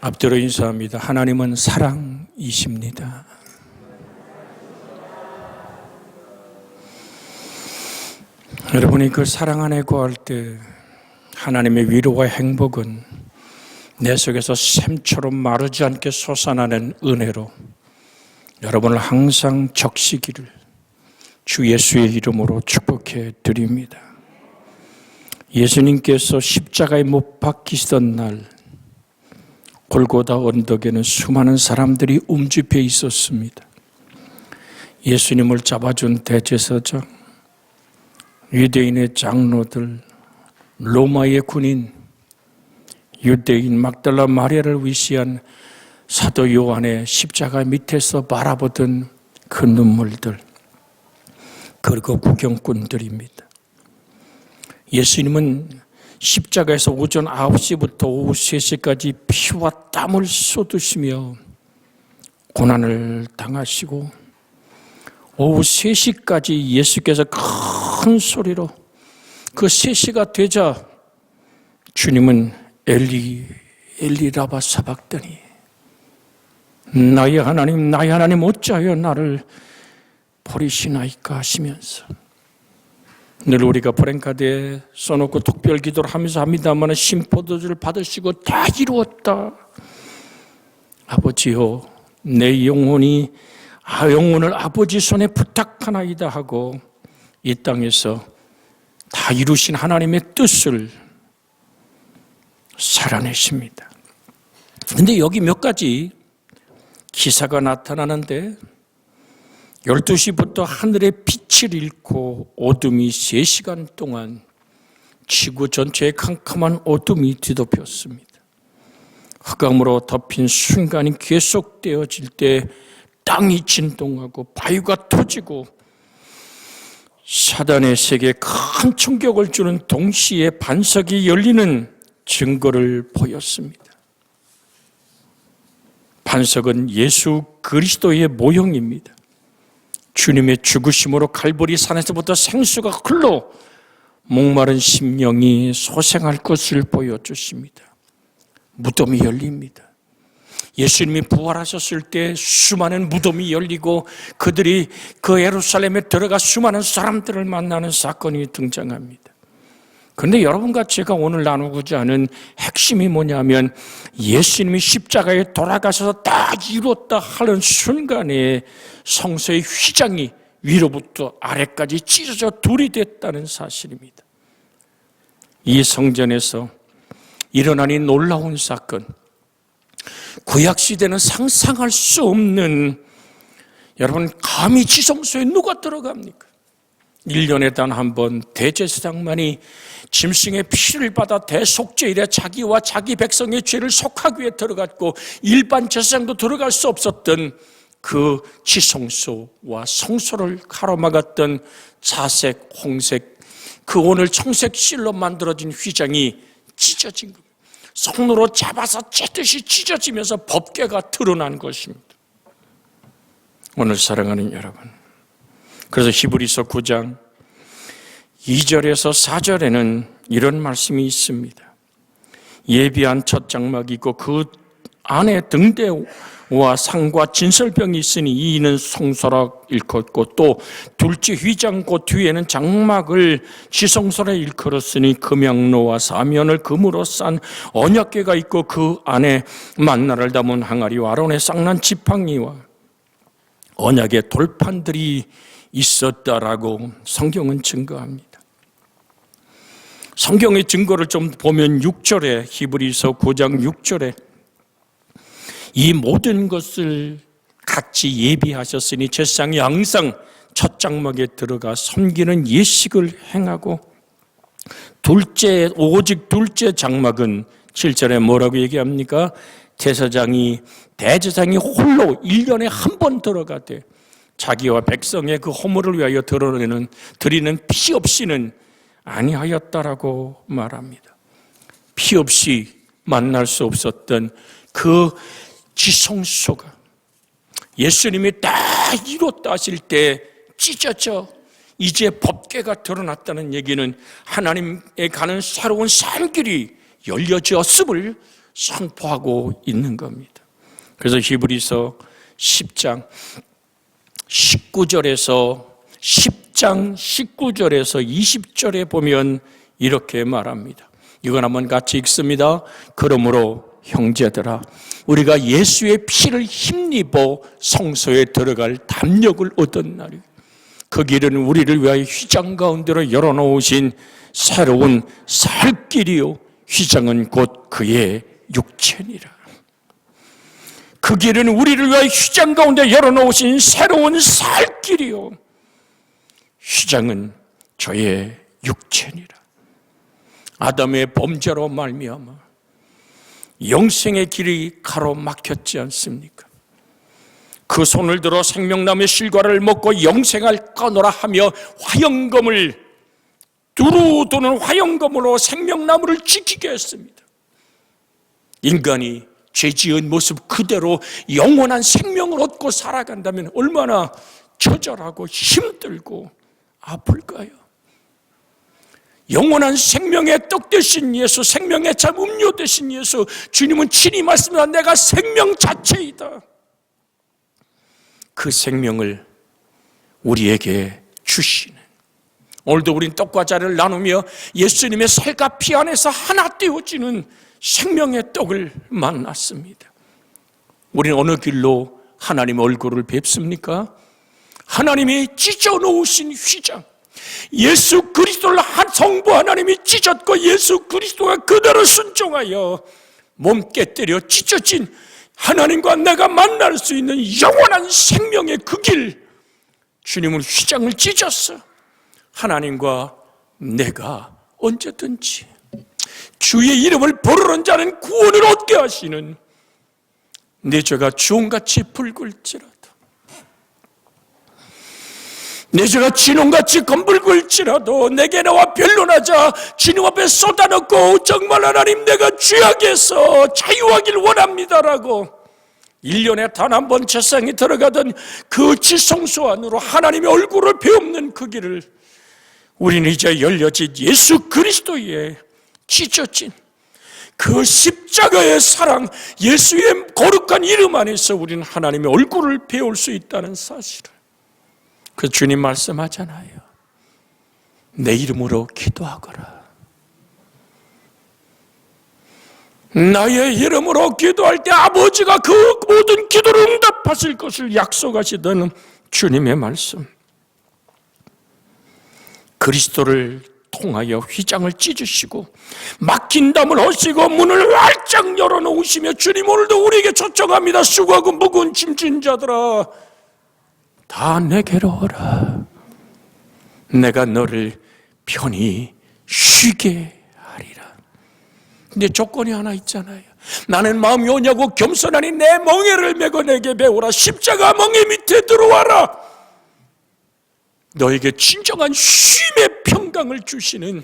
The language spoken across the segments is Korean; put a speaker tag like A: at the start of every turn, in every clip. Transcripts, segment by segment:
A: 앞뒤로 인사합니다. 하나님은 사랑이십니다. 여러분이 그 사랑 안에 거할 때 하나님의 위로와 행복은 내 속에서 샘처럼 마르지 않게 솟아나는 은혜로 여러분을 항상 적시기를 주 예수의 이름으로 축복해 드립니다. 예수님께서 십자가에 못 박히시던 날 골고다 언덕에는 수많은 사람들이 움집해 있었습니다. 예수님을 잡아준 대제사장, 유대인의 장로들, 로마의 군인, 유대인 막달라 마리아를 위시한 사도 요한의 십자가 밑에서 바라보던 그 눈물들, 그리고 구경꾼들입니다. 예수님은 십자가에서 오전 9시부터 오후 3시까지 피와 땀을 쏟으시며 고난을 당하시고 오후 3시까지 예수께서 큰 소리로 그 3시가 되자 주님은 엘리 엘리 라마 사박더니 나의 하나님 어찌하여 나를 버리시나이까 하시면서, 늘 우리가 브랜카드에 써놓고 특별 기도를 하면서 합니다만 심포도주를 받으시고 다 이루었다. 아버지요, 내 영혼을 아버지 손에 부탁하나이다 하고 이 땅에서 다 이루신 하나님의 뜻을 살아내십니다. 그런데 여기 몇 가지 기사가 나타나는데 12시부터 하늘의 빛을 잃고 어둠이 3시간 동안 지구 전체에 캄캄한 어둠이 뒤덮였습니다. 흑암으로 덮인 순간이 계속되어질 때 땅이 진동하고 바위가 터지고 사단의 세계에 큰 충격을 주는 동시에 반석이 열리는 증거를 보였습니다. 반석은 예수 그리스도의 모형입니다. 주님의 죽으심으로 갈보리 산에서부터 생수가 흘러 목마른 심령이 소생할 것을 보여주십니다. 무덤이 열립니다. 예수님이 부활하셨을 때 수많은 무덤이 열리고 그들이 그 예루살렘에 들어가 수많은 사람들을 만나는 사건이 등장합니다. 그런데 여러분과 제가 오늘 나누고자 하는 핵심이 뭐냐면 예수님이 십자가에 돌아가셔서 딱 이뤘다 하는 순간에 성소의 휘장이 위로부터 아래까지 찢어져 둘이 됐다는 사실입니다. 이 성전에서 일어난 이 놀라운 사건, 구약시대는 상상할 수 없는, 여러분 감히 지성소에 누가 들어갑니까? 1년에 단 한 번 대제사장만이 짐승의 피를 받아 대속죄일에 자기와 자기 백성의 죄를 속하기 위해 들어갔고 일반 제사장도 들어갈 수 없었던 그 지성소와 성소를 가로막았던 자색, 홍색, 그 오늘 청색 실로 만들어진 휘장이 찢어진 겁니다. 손으로 잡아서 찢듯이 찢어지면서 법궤가 드러난 것입니다. 오늘 사랑하는 여러분, 그래서 히브리서 9장 2절에서 4절에는 이런 말씀이 있습니다. 예비한 첫 장막이 있고 그 안에 등대와 상과 진설병이 있으니 이는 성소라 일컫고 또 둘째 휘장 그 뒤에는 장막을 지성소라 일컬었으니 금양로와 사면을 금으로 싼 언약궤가 있고 그 안에 만나를 담은 항아리와 아론의 쌍난 지팡이와 언약의 돌판들이 있었다라고 성경은 증거합니다. 성경의 증거를 좀 보면 6절에, 히브리서 9장 6절에 이 모든 것을 같이 예비하셨으니 제사장이 항상 첫 장막에 들어가 섬기는 예식을 행하고 오직 둘째 장막은 7절에 뭐라고 얘기합니까? 대제사장이 홀로 1년에 한 번 들어가되 자기와 백성의 그 허물을 위하여 드리는 피 없이는 아니하였다라고 말합니다. 피 없이 만날 수 없었던 그 지성소가 예수님이 다 이뤘다 하실 때 찢어져 이제 법궤가 드러났다는 얘기는 하나님에 가는 새로운 산길이 열려졌음을 선포하고 있는 겁니다. 그래서 히브리서 10장 19절에서 20절에 보면 이렇게 말합니다. 이건 한번 같이 읽습니다. 그러므로 형제들아, 우리가 예수의 피를 힘입어 성소에 들어갈 담력을 얻었나니 그 길은 우리를 위하여 휘장 가운데로 열어놓으신 새로운 살 길이요 휘장은 곧 그의 육체니라. 그 길은 우리를 위하여 휘장 가운데 열어놓으신 새로운 살 길이요 휘장은 저의 육체니라. 아담의 범죄로 말미암아 영생의 길이 가로막혔지 않습니까? 그 손을 들어 생명나무의 실과를 먹고 영생을 거노라 하며 화영검을 두루 도는 화영검으로 생명나무를 지키게 했습니다. 인간이 죄지은 모습 그대로 영원한 생명을 얻고 살아간다면 얼마나 처절하고 힘들고 아플까요? 영원한 생명의 떡 되신 예수, 생명의 참 음료 되신 예수, 주님은 친히 말씀하시다. 내가 생명 자체이다. 그 생명을 우리에게 주시는, 오늘도 우린 떡과 자를 나누며 예수님의 살과 피 안에서 하나 되어지는 생명의 떡을 만났습니다. 우리는 어느 길로 하나님 얼굴을 뵙습니까? 하나님이 찢어놓으신 휘장, 예수 그리스도를 한 성부 하나님이 찢었고 예수 그리스도가 그대로 순종하여 몸 깨뜨려 찢어진 하나님과 내가 만날 수 있는 영원한 생명의 그 길, 주님은 휘장을 찢었어. 하나님과 내가 언제든지 주의 이름을 부르는 자는 구원을 얻게 하시는, 내 죄가 주홍같이 붉을지라도, 내 죄가 진홍같이 검붉을지라도 내게 나와 변론하자 주님 앞에 쏟아놓고 정말 하나님 내가 죄악에서 자유하길 원합니다라고 1년에 단 한 번 제사장이 들어가던 그 지성소 안으로 하나님의 얼굴을 배우는 그 길을 우리는 이제 열려진 예수 그리스도의 찢어진 그 십자가의 사랑, 예수의 거룩한 이름 안에서 우리는 하나님의 얼굴을 배울 수 있다는 사실을, 그 주님 말씀하잖아요. 내 이름으로 기도하거라. 나의 이름으로 기도할 때 아버지가 그 모든 기도를 응답하실 것을 약속하시던 주님의 말씀. 그리스도를 통하여 휘장을 찢으시고 막힌 담을 허시고 문을 활짝 열어놓으시며, 주님 오늘도 우리에게 초청합니다. 수고하고 무거운 짐진 자들아 다 내게로 오라. 내가 너를 편히 쉬게 하리라. 근데 조건이 하나 있잖아요. 나는 마음이 오냐고 겸손하니 내 멍에를 메고 내게 배우라. 십자가 멍에 밑에 들어와라. 너에게 진정한 쉼의 평강을 주시는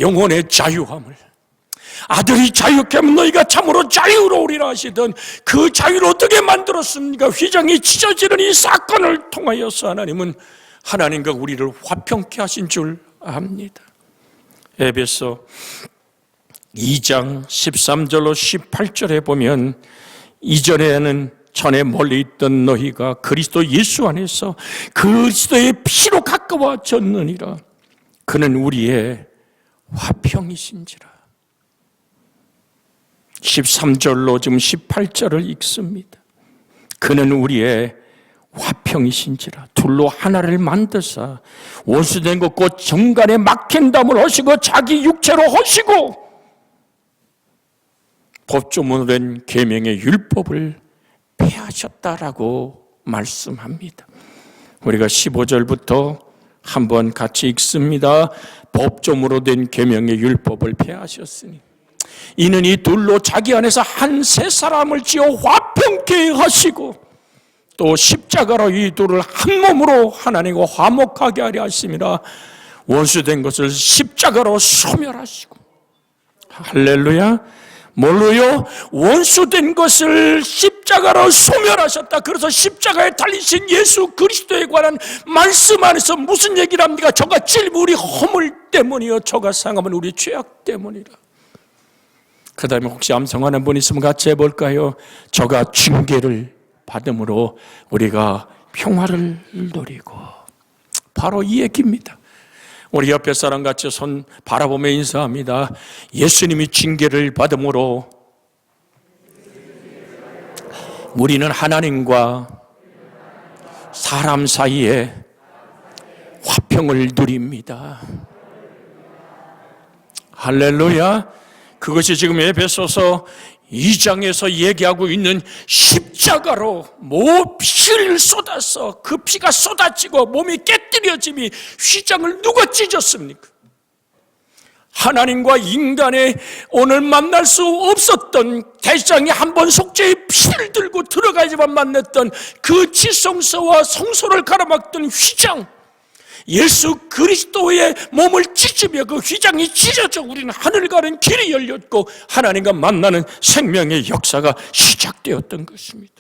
A: 영혼의 자유함을, 아들이 자유케 하면 너희가 참으로 자유로우리라 하시던 그 자유를 어떻게 만들었습니까? 휘장이 찢어지는 이 사건을 통하여서 하나님은 하나님과 우리를 화평케 하신 줄 압니다. 에베소 2장 13절로 18절에 보면, 이전에는 전에 멀리 있던 너희가 그리스도 예수 안에서 그리스도의 피로 가까워졌느니라. 그는 우리의 화평이신지라. 13절로 지금 18절을 읽습니다. 그는 우리의 화평이신지라. 둘로 하나를 만드사 원수된 것 곧 정간에 막힌 담을 허시고 자기 육체로 허시고 법조문으로 된 계명의 율법을 폐하셨다라고 말씀합니다. 우리가 15절부터 한번 같이 읽습니다. 법조문으로 된 계명의 율법을 폐하셨으니 이는 이 둘로 자기 안에서 한 세 사람을 지어 화평케 하시고 또 십자가로 이 둘을 한 몸으로 하나님과 화목하게 하려 하심이라. 원수된 것을 십자가로 소멸하시고, 할렐루야. 뭘로요? 원수된 것을 십자가로 소멸하셨다. 그래서 십자가에 달리신 예수 그리스도에 관한 말씀 안에서 무슨 얘기를 합니까? 저가 찔면 우리 허물 때문이요, 저가 상하면 우리 죄악 때문이라. 그 다음에 혹시 암송하는 분 있으면 같이 해볼까요? 저가 징계를 받음으로 우리가 평화를 누리고. 바로 이 얘기입니다. 우리 옆에 사람 같이 손 바라보며 인사합니다. 예수님이 징계를 받음으로 우리는 하나님과 사람 사이에 화평을 누립니다. 할렐루야. 그것이 지금 에베소서 2장에서 얘기하고 있는 십자가로 피를 쏟아서 그 피가 쏟아지고 몸이 깨뜨려짐이 휘장을 누가 찢었습니까? 하나님과 인간의 오늘 만날 수 없었던 대장이 한번 속죄의 피를 들고 들어가야지만 만났던 그 지성소와 성소를 가로막던 휘장, 예수 그리스도의 몸을 찢으며 그 휘장이 찢어져 우리는 하늘 가는 길이 열렸고 하나님과 만나는 생명의 역사가 시작되었던 것입니다.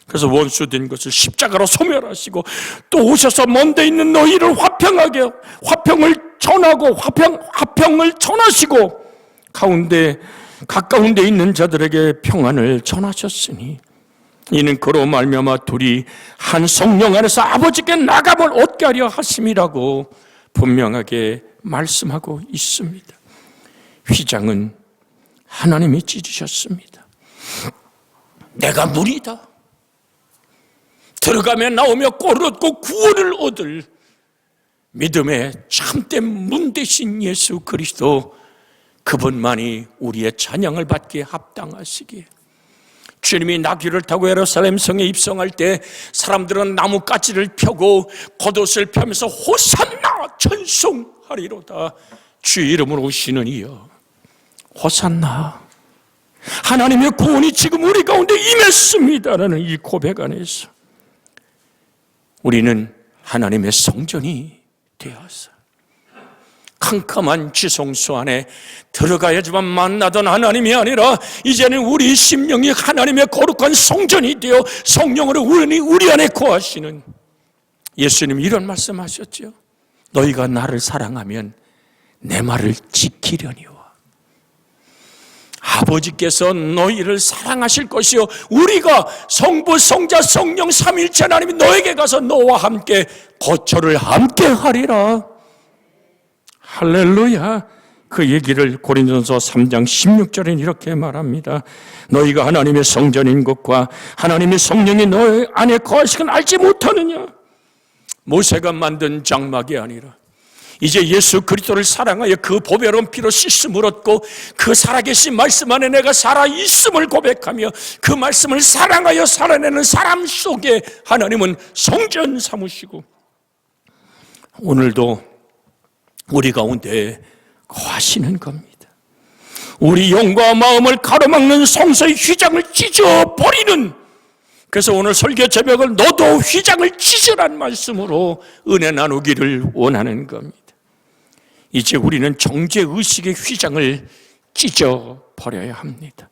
A: 그래서 원수된 것을 십자가로 소멸하시고 또 오셔서 먼데 있는 너희를 화평을 전하고 화평을 전하시고 가까운데 있는 자들에게 평안을 전하셨으니 이는 그로 말미암아 둘이 한 성령 안에서 아버지께 나감을 얻게 하려 하심이라고 분명하게 말씀하고 있습니다. 휘장은 하나님이 찢으셨습니다. 내가 물이다. 들어가며 나오며 꼴을 얻고 구원을 얻을 믿음의 참된 문 되신 예수 그리스도, 그분만이 우리의 찬양을 받기에 합당하시기에. 주님이 나귀를 타고 예루살렘 성에 입성할 때 사람들은 나뭇가지를 펴고 겉옷을 펴면서 호산나 찬송하리로다. 주의 이름으로 오시는 이여 호산나, 하나님의 구원이 지금 우리 가운데 임했습니다라는 이 고백 안에서 우리는 하나님의 성전이 되어서 캄캄한 지성소 안에 들어가야지만 만나던 하나님이 아니라 이제는 우리 심령이 하나님의 거룩한 성전이 되어 성령으로 우리 안에 거하시는 예수님이 이런 말씀하셨죠. 너희가 나를 사랑하면 내 말을 지키려니와. 아버지께서 너희를 사랑하실 것이요 우리가 성부 성자 성령 삼위일체 하나님이 너에게 가서 너와 함께 거처를 함께 하리라. 할렐루야. 그 얘기를 고린도전서 3장 16절에 이렇게 말합니다. 너희가 하나님의 성전인 것과 하나님의 성령이 너희 안에 거하시건 알지 못하느냐. 모세가 만든 장막이 아니라 이제 예수 그리스도를 사랑하여 그 보배로운 피로 씻음을 얻고 그 살아계신 말씀 안에 내가 살아있음을 고백하며 그 말씀을 사랑하여 살아내는 사람 속에 하나님은 성전 삼으시고 오늘도 우리 가운데 거하시는 겁니다. 우리 영과 마음을 가로막는 성소의 휘장을 찢어버리는, 그래서 오늘 설교 제목을 너도 휘장을 찢으란 말씀으로 은혜 나누기를 원하는 겁니다. 이제 우리는 정죄의식의 휘장을 찢어버려야 합니다.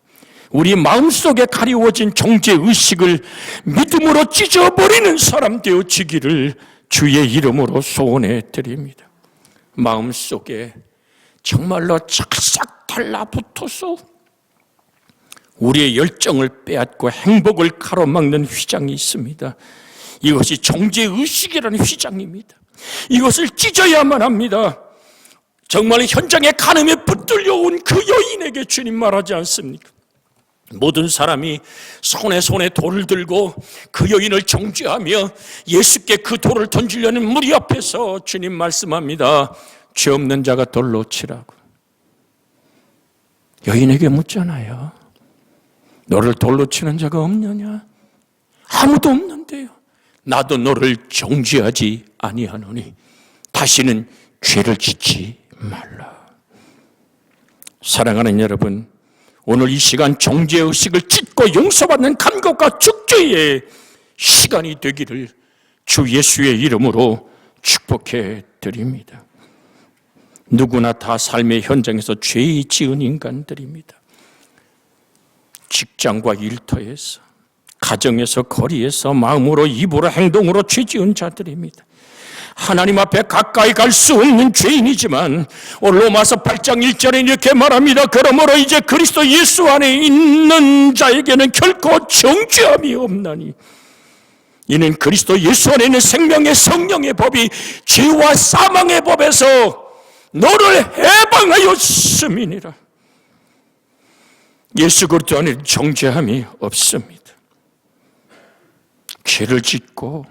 A: 우리 마음속에 가리워진 정죄의식을 믿음으로 찢어버리는 사람 되어지기를 주의 이름으로 소원해 드립니다. 마음속에 정말로 착싹 달라붙어서 우리의 열정을 빼앗고 행복을 가로막는 휘장이 있습니다. 이것이 정죄의식이라는 휘장입니다. 이것을 찢어야만 합니다. 정말 현장에 간음에 붙들려온 그 여인에게 주님 말하지 않습니까? 모든 사람이 손에 돌을 들고 그 여인을 정죄하며 예수께 그 돌을 던지려는 무리 앞에서 주님 말씀합니다. 죄 없는 자가 돌로 치라고. 여인에게 묻잖아요. 너를 돌로 치는 자가 없느냐? 아무도 없는데요. 나도 너를 정죄하지 아니하노니 다시는 죄를 짓지 말라. 사랑하는 여러분, 오늘 이 시간 정죄의식을 찢고 용서받는 감격과 축제의 시간이 되기를 주 예수의 이름으로 축복해 드립니다. 누구나 다 삶의 현장에서 죄 지은 인간들입니다. 직장과 일터에서, 가정에서, 거리에서, 마음으로, 입으로, 행동으로 죄 지은 자들입니다. 하나님 앞에 가까이 갈 수 없는 죄인이지만 오늘 로마서 8장 1절에 이렇게 말합니다. 그러므로 이제 그리스도 예수 안에 있는 자에게는 결코 정죄함이 없나니 이는 그리스도 예수 안에 있는 생명의 성령의 법이 죄와 사망의 법에서 너를 해방하였음이니라. 예수 그리스도 안에 정죄함이 없습니다. 죄를 짓고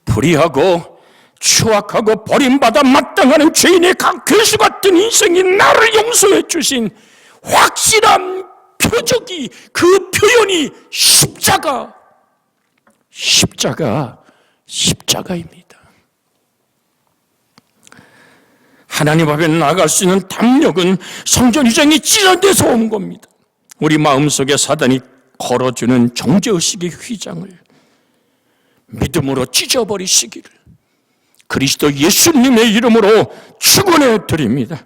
A: 불의하고 추악하고 버림받아 마땅하는 죄인의 괴수 같은 인생이 나를 용서해 주신 확실한 표적이, 그 표현이 십자가입니다. 하나님 앞에 나아갈 수 있는 담력은 성전 위장이 찢어진 데서 온 겁니다. 우리 마음속에 사단이 걸어주는 정죄의식의 휘장을 믿음으로 찢어버리시기를 그리스도 예수님의 이름으로 축원해 드립니다.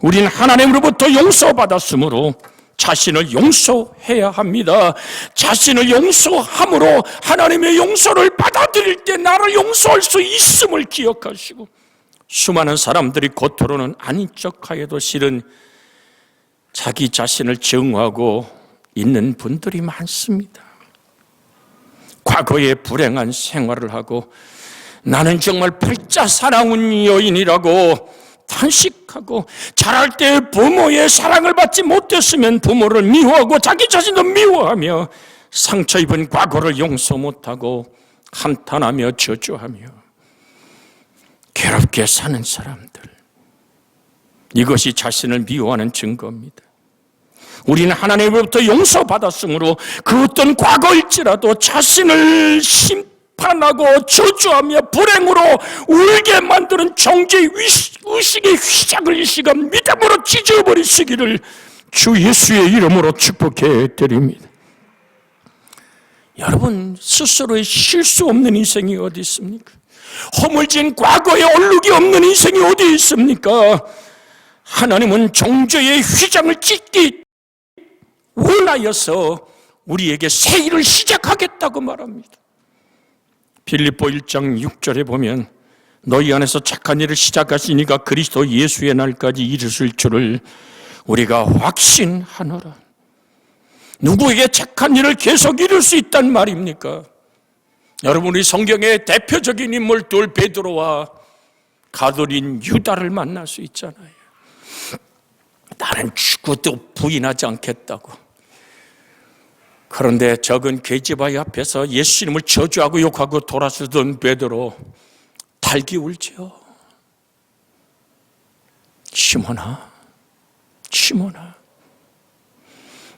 A: 우리는 하나님으로부터 용서받았으므로 자신을 용서해야 합니다. 자신을 용서함으로 하나님의 용서를 받아들일 때 나를 용서할 수 있음을 기억하시고, 수많은 사람들이 겉으로는 아닌 척하여도 실은 자기 자신을 증오하고 있는 분들이 많습니다. 과거에 불행한 생활을 하고 나는 정말 팔자사나운 여인이라고 탄식하고, 자랄 때 부모의 사랑을 받지 못했으면 부모를 미워하고 자기 자신도 미워하며 상처 입은 과거를 용서 못하고 한탄하며 저주하며 괴롭게 사는 사람들, 이것이 자신을 미워하는 증거입니다. 우리는 하나님으로부터 용서받았으므로 그 어떤 과거일지라도 자신을 심판하고 저주하며 불행으로 울게 만드는 정죄의 의식의 휘장을 이 시간 믿음으로 찢어버리시기를 주 예수의 이름으로 축복해 드립니다. 여러분, 스스로의 실수 없는 인생이 어디 있습니까? 허물진 과거의 얼룩이 없는 인생이 어디 있습니까? 하나님은 정죄의 휘장을 찢기 원하여서 우리에게 새 일을 시작하겠다고 말합니다. 빌립보 1장 6절에 보면 너희 안에서 착한 일을 시작하시니까 그리스도 예수의 날까지 이르실 줄을 우리가 확신하노라. 누구에게 착한 일을 계속 이룰 수 있단 말입니까? 여러분, 우리 성경의 대표적인 인물 둘, 베드로와 가돌인 유다를 만날 수 있잖아요. 나는 죽어도 부인하지 않겠다고. 그런데 적은 계집아이 앞에서 예수님을 저주하고 욕하고 돌아서던 베드로 달기 울죠. 시몬아,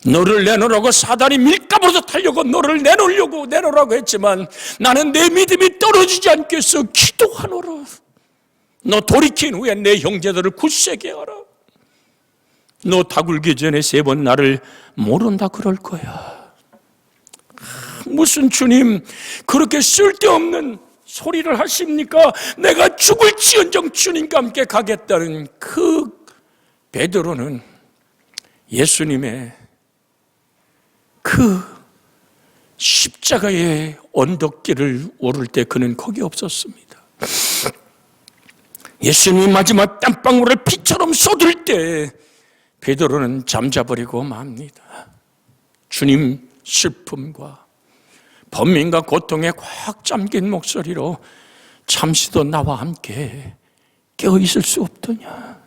A: 너를 내놓으라고 사단이 밀가부로서 타려고 너를 내놓으라고 했지만 나는 내 믿음이 떨어지지 않겠어 기도하노라. 너 돌이킨 후에 내 형제들을 굳세게 하라. 너 다굴기 전에 3번 나를 모른다 그럴 거야. 무슨 주님 그렇게 쓸데없는 소리를 하십니까? 내가 죽을지언정 주님과 함께 가겠다는 그 베드로는 예수님의 그 십자가의 언덕길을 오를 때 그는 거기 없었습니다. 예수님이 마지막 땀방울을 피처럼 쏟을 때 베드로는 잠자버리고 맙니다. 주님 슬픔과 번민과 고통에 꽉 잠긴 목소리로 잠시도 나와 함께 깨어있을 수 없더냐.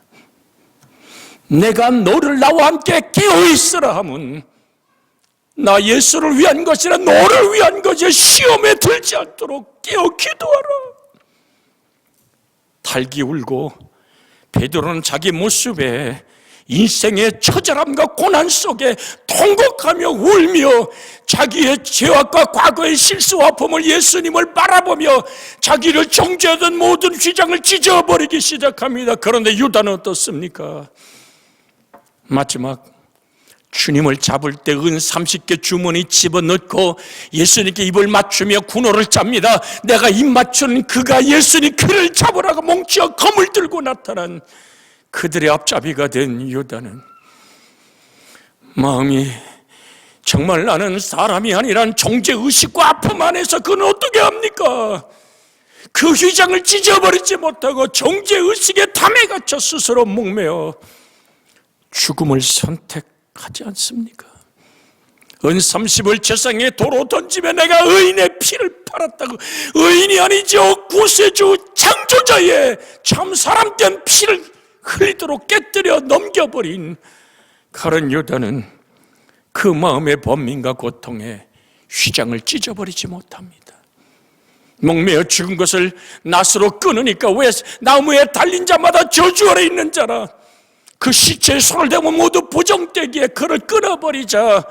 A: 내가 너를 나와 함께 깨어있으라 하면 나 예수를 위한 것이라 너를 위한 것이 시험에 들지 않도록 깨어 기도하라. 달기 울고 베드로는 자기 모습에 인생의 처절함과 고난 속에 통곡하며 울며 자기의 죄악과 과거의 실수와 아픔을 예수님을 바라보며 자기를 정죄하던 모든 휘장을 찢어버리기 시작합니다. 그런데 유다는 어떻습니까? 마지막 주님을 잡을 때 은 30개 주머니 집어넣고 예수님께 입을 맞추며 군호를 짭니다. 내가 입 맞춘 그가 예수님 그를 잡으라고 몽치어 검을 들고 나타난 그들의 앞잡이가 된 유다는 마음이 정말 나는 사람이 아니란 정죄의식과 아픔 안에서 그는 어떻게 합니까? 그 휘장을 찢어버리지 못하고 정죄의식에 담에 갇혀 스스로 목매어 죽음을 선택하지 않습니까? 은 30을 재상에 도로 던지며 내가 의인의 피를 팔았다고, 의인이 아니죠, 구세주 창조자의 참 사람된 피를 흘리도록 깨뜨려 넘겨버린 가룟 유다는 그 마음의 번민과 고통에 휘장을 찢어버리지 못합니다. 목매어 죽은 것을 낫으로 끊으니까 왜 나무에 달린 자마다 저주 아래 있는 자라, 그 시체에 손을 대고 모두 부정되기에 그를 끊어버리자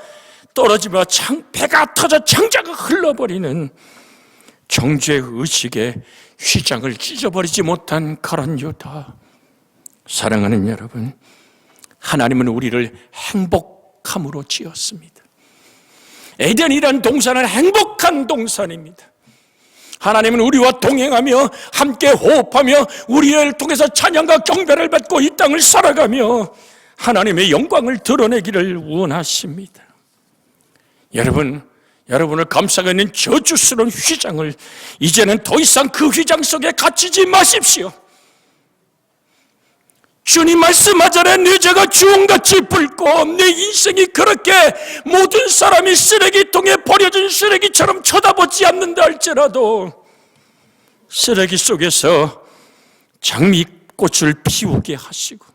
A: 떨어지며 배가 터져 창자가 흘러버리는 정죄의식에 휘장을 찢어버리지 못한 가룟 유다. 사랑하는 여러분, 하나님은 우리를 행복함으로 지었습니다. 에덴이란 동산은 행복한 동산입니다. 하나님은 우리와 동행하며 함께 호흡하며 우리를 통해서 찬양과 경배를 받고 이 땅을 살아가며 하나님의 영광을 드러내기를 원하십니다. 여러분을 감싸고 있는 저주스러운 휘장을 이제는 더 이상 그 휘장 속에 갇히지 마십시오. 주님 말씀하잖아요. 내 죄가 주홍같이 붉고 내 인생이 그렇게 모든 사람이 쓰레기통에 버려진 쓰레기처럼 쳐다보지 않는다 할지라도 쓰레기 속에서 장미꽃을 피우게 하시고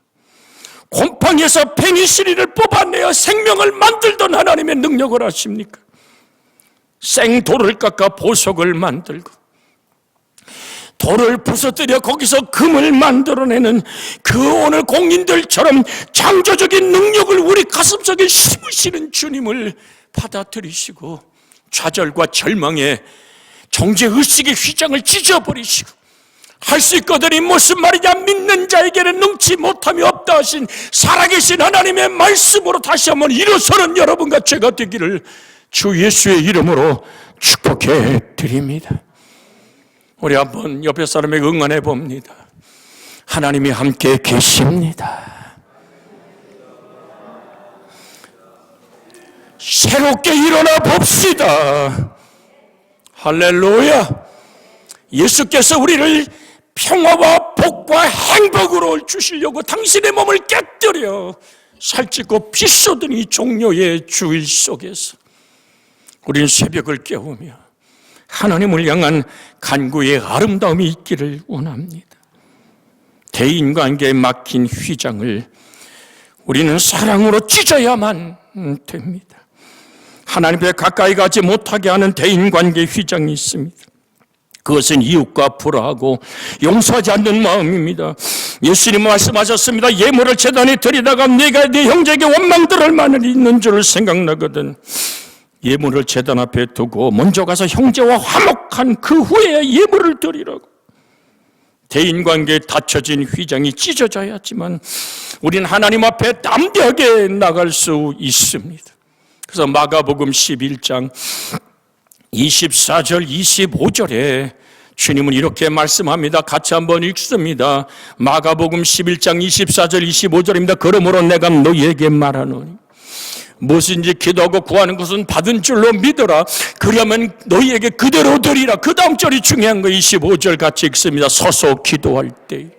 A: 곰팡이에서 페니실린을 뽑아내어 생명을 만들던 하나님의 능력을 아십니까? 생돌을 깎아 보석을 만들고 돌을 부서뜨려 거기서 금을 만들어내는 그 오늘 공인들처럼 창조적인 능력을 우리 가슴속에 심으시는 주님을 받아들이시고 좌절과 절망에 정죄의식의 휘장을 찢어버리시고 할 수 있거든이 무슨 말이냐, 믿는 자에게는 능치 못함이 없다 하신 살아계신 하나님의 말씀으로 다시 한번 일어서는 여러분과 제가 되기를 주 예수의 이름으로 축복해 드립니다. 우리 한번 옆에 사람에게 응원해 봅니다. 하나님이 함께 계십니다. 새롭게 일어나 봅시다. 할렐루야. 예수께서 우리를 평화와 복과 행복으로 주시려고 당신의 몸을 깨뜨려 살찌고 피 쏟은 이 종료의 주일 속에서 우리는 새벽을 깨우며 하나님을 향한 간구의 아름다움이 있기를 원합니다. 대인관계에 막힌 휘장을 우리는 사랑으로 찢어야만 됩니다. 하나님께 가까이 가지 못하게 하는 대인관계의 휘장이 있습니다. 그것은 이웃과 불화하고 용서하지 않는 마음입니다. 예수님 말씀하셨습니다. 예물을 제단에 드리다가 내가 네 형제에게 원망들을 만일 있는 줄 생각나거든. 예물을 제단 앞에 두고 먼저 가서 형제와 화목한 그 후에 예물을 드리라고. 대인관계에 닫혀진 휘장이 찢어져야지만 우리는 하나님 앞에 담대하게 나갈 수 있습니다. 그래서 마가복음 11장 24절 25절에 주님은 이렇게 말씀합니다. 같이 한번 읽습니다. 마가복음 11장 24절 25절입니다. 그러므로 내가 너희에게 말하노니 무엇인지 기도하고 구하는 것은 받은 줄로 믿어라. 그러면 너희에게 그대로 드리라. 그 다음 절이 중요한 거 25절 같이 읽습니다. 서서 기도할 때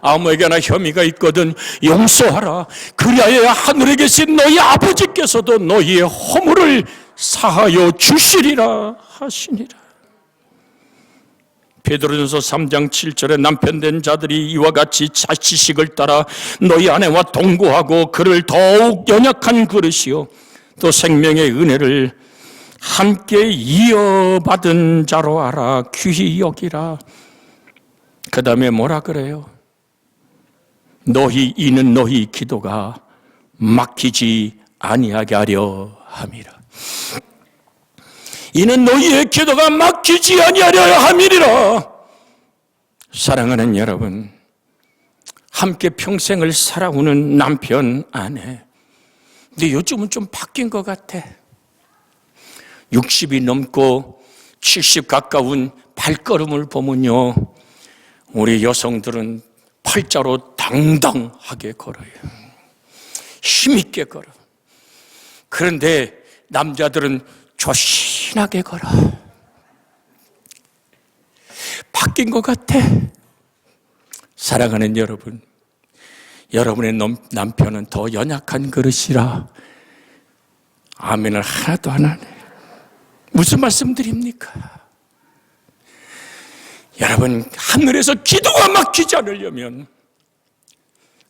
A: 아무에게나 혐의가 있거든 용서하라. 그리하여 하늘에 계신 너희 아버지께서도 너희의 허물을 사하여 주시리라 하시니라. 베드로전서 3장 7절에 남편 된 자들이 이와 같이 자취식을 따라 너희 아내와 동거하고 그를 더욱 연약한 그릇이요 또 생명의 은혜를 함께 이어받은 자로 알아 귀히 여기라. 그 다음에 뭐라 그래요? 이는 너희 기도가 막히지 아니하게 하려 함이라. 이는 너희의 기도가 막히지 아니하려 함이리라. 사랑하는 여러분, 함께 평생을 살아오는 남편, 아내, 근데 요즘은 좀 바뀐 것 같아. 60이 넘고 70 가까운 발걸음을 보면요, 우리 여성들은 팔자로 당당하게 걸어요. 힘있게 걸어. 그런데 남자들은 조신하게 걸어. 바뀐 것 같아. 사랑하는 여러분, 여러분의 남편은 더 연약한 그릇이라 아멘을 하나도 안 하네. 무슨 말씀드립니까? 여러분, 하늘에서 기도가 막히지 않으려면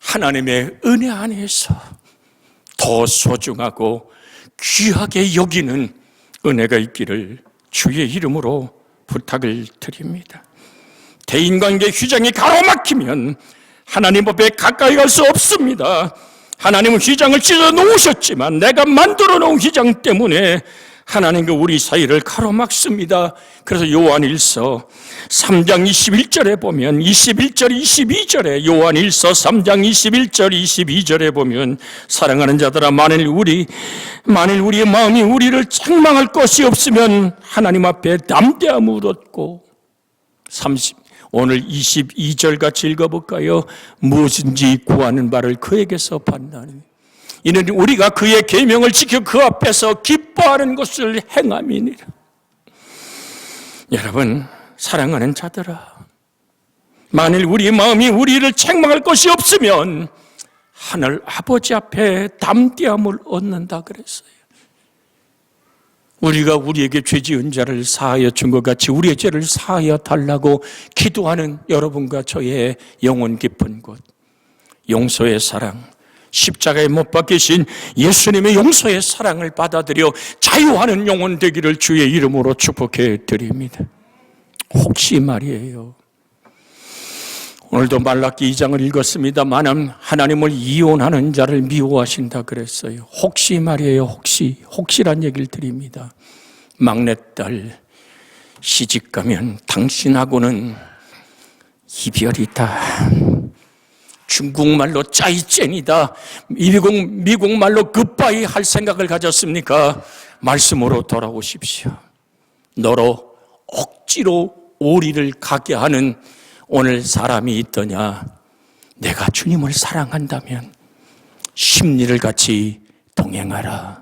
A: 하나님의 은혜 안에서 더 소중하고 귀하게 여기는 은혜가 있기를 주의 이름으로 부탁을 드립니다. 대인관계 휘장이 가로막히면 하나님 앞에 가까이 갈 수 없습니다. 하나님은 휘장을 찢어 놓으셨지만 내가 만들어 놓은 휘장 때문에 하나님과 우리 사이를 가로막습니다. 그래서 요한일서 3장 21절에 보면 21절 22절에 요한일서 3장 21절 22절에 보면 사랑하는 자들아 만일 우리의 마음이 우리를 책망할 것이 없으면 하나님 앞에 담대함을 얻고 오늘 22절 같이 읽어볼까요? 무엇인지 구하는 바를 그에게서 받나니 이는 우리가 그의 계명을 지켜 그 앞에서 기뻐하는 것을 행함이니라. 여러분, 사랑하는 자들아, 만일 우리의 마음이 우리를 책망할 것이 없으면 하늘 아버지 앞에 담대함을 얻는다 그랬어요. 우리가 우리에게 죄 지은 자를 사하여 준 것 같이 우리의 죄를 사하여 달라고 기도하는 여러분과 저의 영혼 깊은 곳, 용서의 사랑, 십자가에 못 박히신 예수님의 용서의 사랑을 받아들여 자유하는 영혼 되기를 주의 이름으로 축복해 드립니다. 혹시 말이에요, 오늘도 말라기 2장을 읽었습니다만 하나님을 이혼하는 자를 미워하신다 그랬어요. 혹시 말이에요, 혹시란 얘기를 드립니다. 막내딸 시집 가면 당신하고는 이별이다. 중국말로 짜이젠이다. 미국 말로 굿바이 할 생각을 가졌습니까? 말씀으로 돌아오십시오. 너로 억지로 오리를 가게 하는 오늘 사람이 있더냐? 내가 주님을 사랑한다면 심리를 같이 동행하라.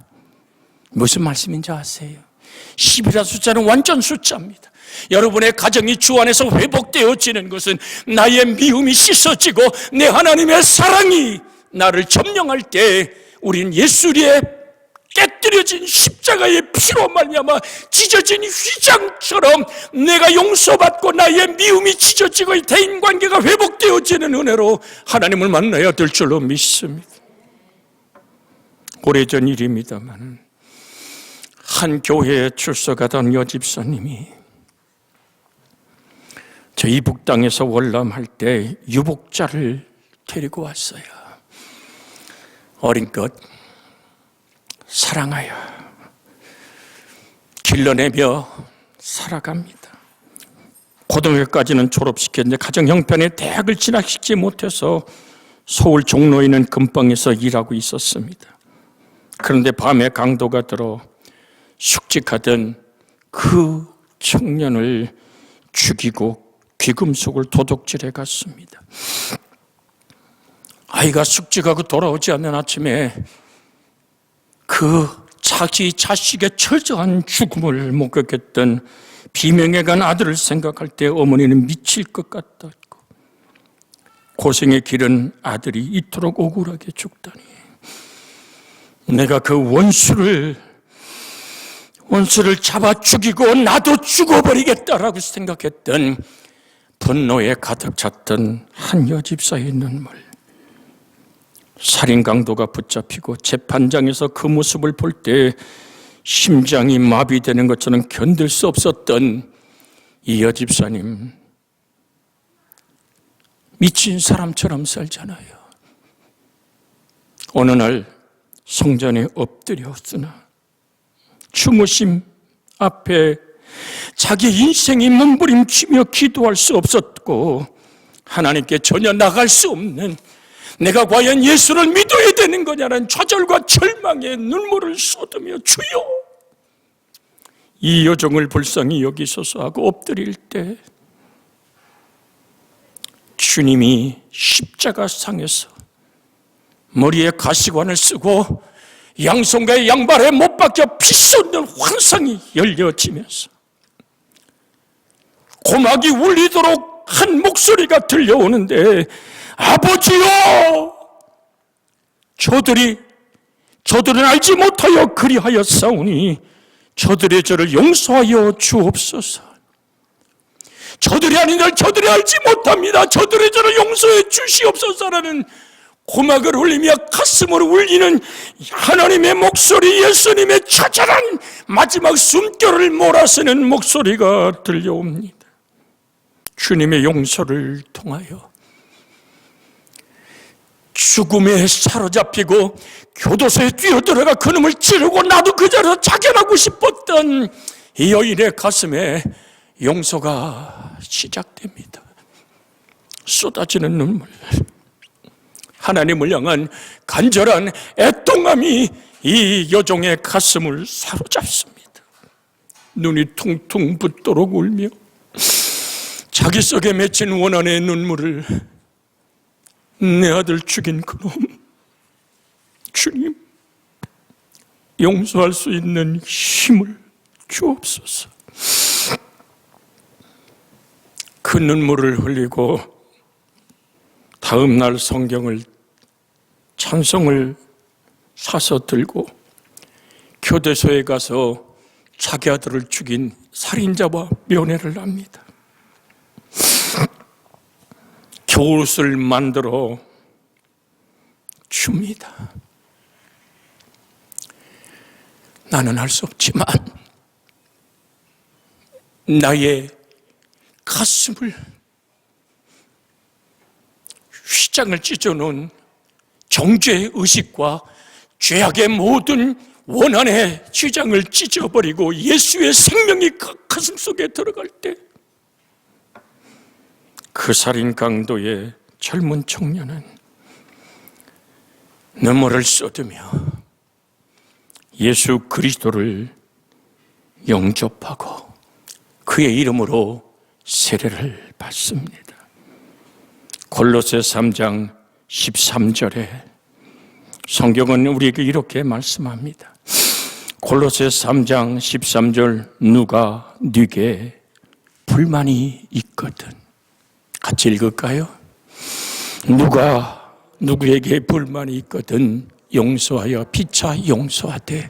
A: 무슨 말씀인지 아세요? 10이라는 숫자는 완전 숫자입니다. 여러분의 가정이 주 안에서 회복되어지는 것은 나의 미움이 씻어지고 내 하나님의 사랑이 나를 점령할 때 우리는 예수의 깨뜨려진 십자가의 피로 말미암아 찢어진 휘장처럼 내가 용서받고 나의 미움이 찢어지고 이 대인관계가 회복되어지는 은혜로 하나님을 만나야 될 줄로 믿습니다. 오래전 일입니다만 한 교회에 출석하던 여집사님이 저 이북 땅에서 월남할 때 유복자를 데리고 왔어요. 어린 것 사랑하여 길러내며 살아갑니다. 고등학교까지는 졸업시켰는데 가정 형편에 대학을 진학시키지 못해서 서울 종로에 있는 금방에서 일하고 있었습니다. 그런데 밤에 강도가 들어 숙직하던 그 청년을 죽이고 귀금속을 도둑질해 갔습니다. 아이가 숙직하고 돌아오지 않는 아침에 그 자기 자식의 철저한 죽음을 목격했던 비명에 간 아들을 생각할 때 어머니는 미칠 것 같았고 고생의 길은 아들이 이토록 억울하게 죽다니 내가 그 원수를 잡아 죽이고 나도 죽어버리겠다라고 생각했던 분노에 가득 찼던 한 여집사의 눈물. 살인 강도가 붙잡히고 재판장에서 그 모습을 볼 때 심장이 마비되는 것처럼 견딜 수 없었던 이 여집사님, 미친 사람처럼 살잖아요. 어느 날 성전에 엎드렸으나 주무심 앞에 자기 인생이 몸부림치며 기도할 수 없었고 하나님께 전혀 나갈 수 없는 내가 과연 예수를 믿어야 되는 거냐는 좌절과 절망의 눈물을 쏟으며 주여 이 여종을 불쌍히 여기소서 하고 엎드릴 때 주님이 십자가상에서 머리에 가시관을 쓰고 양손과 양발에 못 박혀 피 쏟는 환상이 열려지면서 고막이 울리도록 한 목소리가 들려오는데, 아버지여, 저들은 알지 못하여 그리하였사오니 저들의 죄를 용서하여 주옵소서. 저들이 아니라 저들이 알지 못합니다. 저들의 죄를 용서해 주시옵소서라는 고막을 울리며 가슴을 울리는 하나님의 목소리, 예수님의 처절한 마지막 숨결을 몰아쓰는 목소리가 들려옵니다. 주님의 용서를 통하여 죽음에 사로잡히고 교도소에 뛰어들어가 그놈을 찌르고 나도 그 자리에서 자결하고 싶었던 이 여인의 가슴에 용서가 시작됩니다. 쏟아지는 눈물, 하나님을 향한 간절한 애통함이 이 여종의 가슴을 사로잡습니다. 눈이 퉁퉁 붓도록 울며 자기 속에 맺힌 원한의 눈물을, 내 아들 죽인 그놈, 주님 용서할 수 있는 힘을 주옵소서. 그 눈물을 흘리고 다음 날 성경을, 찬송을 사서 들고 교도소에 가서 자기 아들을 죽인 살인자와 면회를 합니다. 겨울옷을 만들어 줍니다. 나는 할 수 없지만 나의 가슴을, 휘장을 찢어놓은 정죄의 의식과 죄악의 모든 원한의 휘장을 찢어버리고 예수의 생명이 가슴 속에 들어갈 때, 그 살인 강도의 젊은 청년은 눈물을 쏟으며 예수 그리스도를 영접하고 그의 이름으로 세례를 받습니다. 골로새 3장 13절에 성경은 우리에게 이렇게 말씀합니다. 골로새 3장 13절, 누가 네게 불만이 있거든. 같이 읽을까요? 누가 누구에게 불만이 있거든 용서하여 피차 용서하되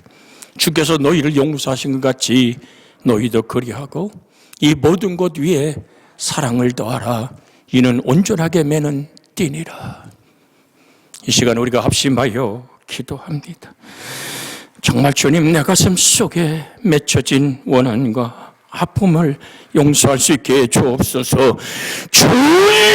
A: 주께서 너희를 용서하신 것 같이 너희도 그리하고 이 모든 것 위에 사랑을 더하라. 이는 온전하게 매는 띠니라. 이 시간 우리가 합심하여 기도합니다. 정말 주님, 내 가슴 속에 맺혀진 원한과 아픔을 용서할 수 있게 해 주옵소서. 주의